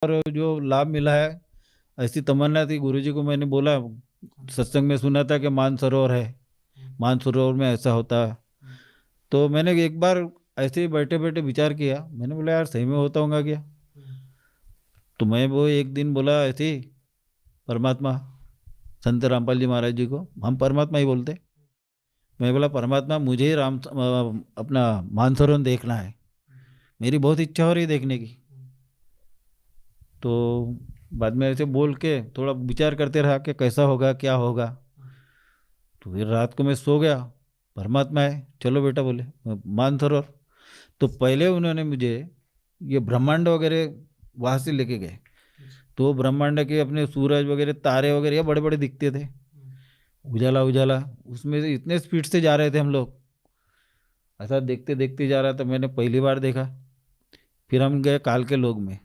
और जो लाभ मिला है, ऐसी तमन्ना थी। गुरुजी को मैंने बोला, सत्संग में सुना था कि मानसरोवर है, मानसरोवर में ऐसा होता है। तो मैंने एक बार ऐसे ही बैठे बैठे विचार किया, मैंने बोला यार सही में होता होगा क्या। तो मैं वो एक दिन बोला ऐसे ही, परमात्मा, संत रामपाल जी महाराज जी को हम परमात्मा ही बोलते, मैं बोला परमात्मा मुझे ही अपना मानसरोवर देखना है, मेरी बहुत इच्छा हो रही है देखने की। तो बाद में ऐसे बोल के थोड़ा विचार करते रहा कि कैसा होगा क्या होगा। तो फिर रात को मैं सो गया, परमात्मा है चलो बेटा बोले मानसरोवर। तो पहले उन्होंने मुझे ये ब्रह्मांड वगैरह वहाँ से लेके गए। तो ब्रह्मांड के अपने सूरज वगैरह तारे वगैरह ये बड़े बड़े दिखते थे, उजाला उजाला, उसमें से इतने स्पीड से जा रहे थे हम लोग। ऐसा देखते देखते जा रहा था, मैंने पहली बार देखा। फिर हम गए काल के लोग में,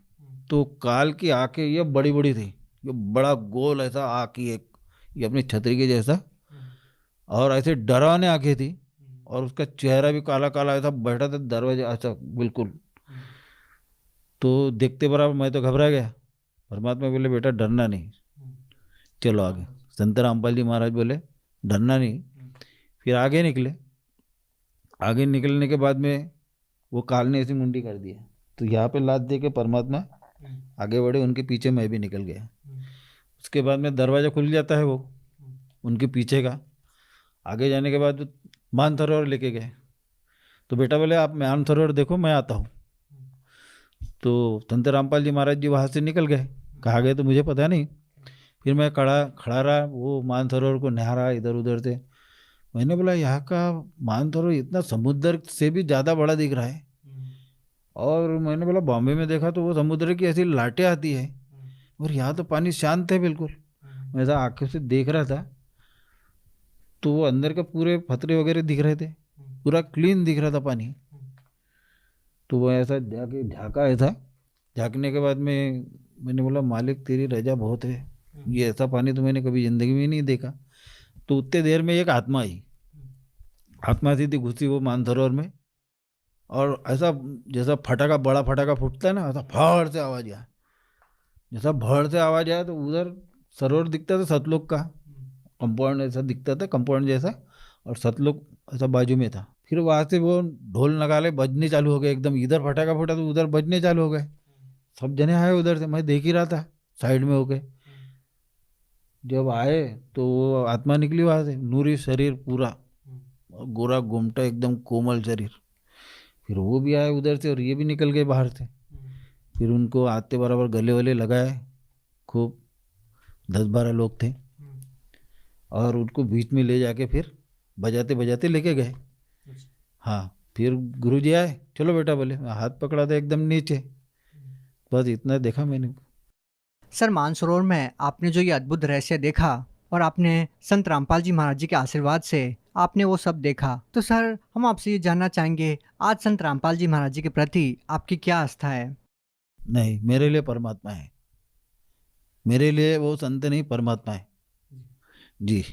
तो काल की आंखें ये बड़ी बड़ी थी, ये बड़ा गोल ऐसा आँख ही एक, ये अपनी छतरी के जैसा, और ऐसे डरावने आंखें थी। और उसका चेहरा भी काला काला ऐसा बैठा था दरवाजे ऐसा बिल्कुल। तो देखते बराबर मैं तो घबरा गया। परमात्मा बोले बेटा डरना नहीं, चलो आगे। संत रामपाल जी महाराज बोले डरना नहीं। फिर आगे निकले। आगे निकलने के बाद में वो काल ने ऐसी मुंडी कर दिया, तो यहाँ पे लात दे के परमात्मा आगे बढ़े, उनके पीछे मैं भी निकल गया। उसके बाद में दरवाजा खुल जाता है वो उनके पीछे का। आगे जाने के बाद मानसरोवर लेके गए। तो बेटा बोले आप मानसरोवर देखो मैं आता हूँ। तो संत रामपाल जी महाराज जी वहाँ से निकल गए, कहाँ गए तो मुझे पता नहीं। फिर मैं खड़ा खड़ा रहा, वो मानसरोवर को निहारा इधर उधर से। मैंने बोला यहाँ का मानसरोवर इतना समुद्र से भी ज़्यादा बड़ा दिख रहा है। और मैंने बोला बॉम्बे में देखा तो वो समुद्र की ऐसी लाटें आती है, और यहाँ तो पानी शांत है बिल्कुल। मैं ऐसा आंखों से देख रहा था, तो वो अंदर के पूरे फतरे वगैरह दिख रहे थे, पूरा क्लीन दिख रहा था पानी। तो वो ऐसा जाके झाँका ऐसा, झाँकने के बाद में मैंने बोला मालिक तेरी रजा बहुत है, ये ऐसा पानी तो मैंने कभी ज़िंदगी में नहीं देखा। तो उतने देर में एक आत्मा आई, आत्मा सी थी घुसी वो मानसरोवर में। और ऐसा जैसा फटाका, बड़ा फटाका फूटता है ना, ऐसा फड़ से आवाज आया। जैसा भड़ से आवाज आया तो उधर सरोवर दिखता था सतलोक का, कंपाउंड ऐसा दिखता था, कंपाउंड जैसा। और सतलोक ऐसा बाजू में था। फिर वहां से वो ढोल नगाड़े बजने चालू हो गए एकदम, इधर फटाका फूटा तो उधर बजने चालू हो गए। सब जने आए उधर से, मैं देख ही रहा था साइड में होके। जब आए तो वो आत्मा निकली वहां से, नूरी शरीर पूरा, और गोरा गुमटा एकदम कोमल शरीर। फिर वो भी आए उधर से और ये भी निकल गए बाहर से। फिर उनको आते बराबर गले वले लगाए खूब, 10-12 लोग थे। और उनको बीच में ले जाके फिर बजाते बजाते लेके गए। हाँ, फिर गुरुजी आए, चलो बेटा बोले, मैं हाथ पकड़ा था एकदम नीचे। बस इतना देखा मैंने। सर, मानसरोवर में आपने जो ये अद्भुत रहस्य देखा और आपने संत रामपाल जी महाराज जी के आशीर्वाद से आपने वो सब देखा, तो सर हम आपसे ये जानना चाहेंगे आज संत रामपाल जी महाराज जी के प्रति आपकी क्या आस्था है? नहीं, मेरे लिए परमात्मा है, मेरे लिए वो संत नहीं परमात्मा है जी।